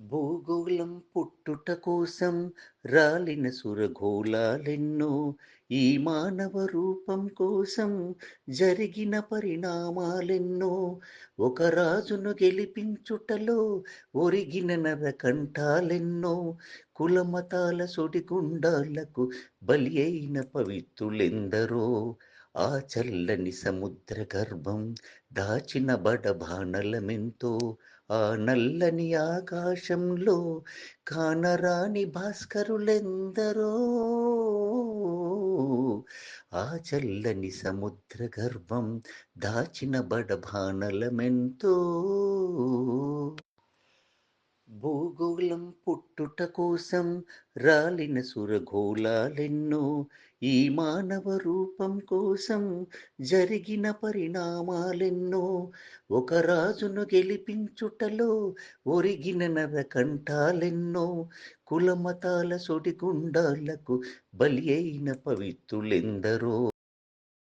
భూగోళం పుట్టుట కోసం రాలిన సురగోళాలెన్నో, ఈ మానవ రూపం కోసం జరిగిన పరిణామాలెన్నో, ఒక రాజును గెలిపించుటలో ఒరిగిన నరకంఠాలెన్నో, కులమతాల సుడిగుండాలకు బలి అయిన పవిత్రులెందరో, ఆ చల్లని సముద్ర గర్భం దాచిన బడబానలమెంతో, ఆ నల్లని ఆకాశంలో కానరాని భాస్కరులెందరో, ఆ చల్లని సముద్ర గర్భం దాచిన బడబానలమెంతో. భూగోళం పుట్టుట కోసం రాలిన సురగోళాలెన్నో, ఈ మానవ రూపం కోసం జరిగిన పరిణామాలెన్నో, ఒక రాజును గెలిపించుటలో ఒరిగిన నరకంఠాలెన్నో, కులమతాల సుడిగుండాలకు బలి అయిన పవిత్రులెందరో.